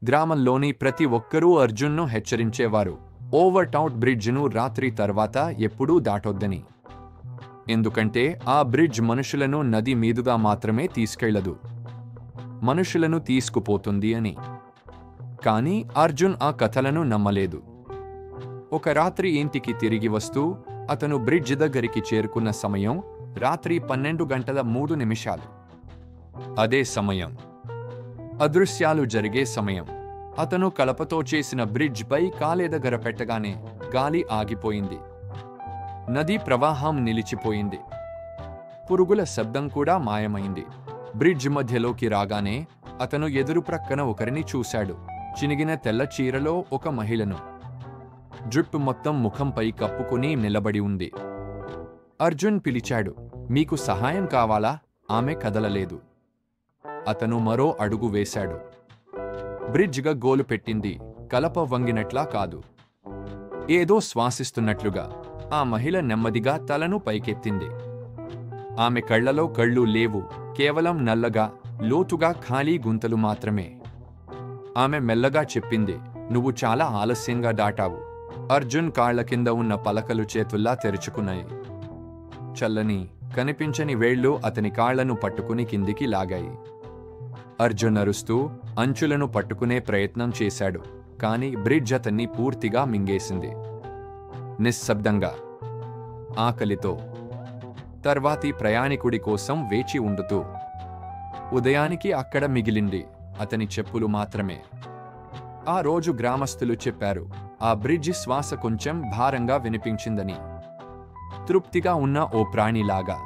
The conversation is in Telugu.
గ్రామంలోని ప్రతి ఒక్కరూ అర్జున్ను హెచ్చరించేవారు, ఓవర్టౌట్ బ్రిడ్జ్ను రాత్రి తర్వాత ఎప్పుడూ దాటొద్దని. ఎందుకంటే ఆ బ్రిడ్జ్ మనుషులను నది మీదుగా మాత్రమే తీసుకెళ్లదు, మనుషులను తీసుకుపోతుంది అని. కానీ అర్జున్ ఆ కథలను నమ్మలేదు. ఒక రాత్రి ఇంటికి తిరిగి వస్తూ అతను బ్రిడ్జ్ దగ్గరికి చేరుకున్న సమయం రాత్రి 12:03. అదే సమయం అదృశ్యాలు జరిగే సమయం. అతను కలపతో చేసిన బ్రిడ్జ్ పై కాలేదగ్గర పెట్టగానే గాలి ఆగిపోయింది. నదీ ప్రవాహం నిలిచిపోయింది. పురుగుల శబ్దం కూడా మాయమైంది. బ్రిడ్జ్ మధ్యలోకి రాగానే అతను ఎదురు ప్రక్కన ఒకరిని చూశాడు. చినిగిన తెల్ల చీరలో ఒక మహిళను. డ్రిప్ మొత్తం ముఖంపై కప్పుకుని నిలబడి ఉంది. అర్జున్ పిలిచాడు, మీకు సహాయం కావాలా? ఆమె కదలలేదు. అతను మరో అడుగు వేశాడు. బ్రిడ్జ్గా గోలు పెట్టింది, కలప వంగినట్లా కాదు, ఏదో శ్వాసిస్తున్నట్లుగా. ఆ మహిళ నెమ్మదిగా తలను పైకెత్తింది. ఆమె కళ్లలో కళ్ళు లేవు, కేవలం నల్లగా, లోతుగా ఖాళీ గుంతలు మాత్రమే. ఆమె మెల్లగా చెప్పింది, నువ్వు చాలా ఆలస్యంగా దాటావు. అర్జున్ కాళ్ల కింద ఉన్న పలకలు చేతుల్లా తెరుచుకున్నాయి. చల్లని, కనిపించని వేళ్లు అతని కాళ్లను పట్టుకుని కిందికి లాగాయి. అర్జున్ అరుస్తూ అంచులను పట్టుకునే ప్రయత్నం చేశాడు, కాని బ్రిడ్జ్ అతన్ని పూర్తిగా మింగేసింది. నిశ్శబ్దంగా, ఆకలితో, తర్వాతి ప్రయాణికుడి కోసం వేచి ఉండుతూ. ఉదయానికి అక్కడ మిగిలింది అతని చెప్పులు మాత్రమే. ఆ రోజు గ్రామస్తులు చెప్పారు, ఆ బ్రిడ్జి శ్వాస కొంచెం భారంగా వినిపించిందని. తృప్తిగా ఉన్న ఓ ప్రాణిలాగా.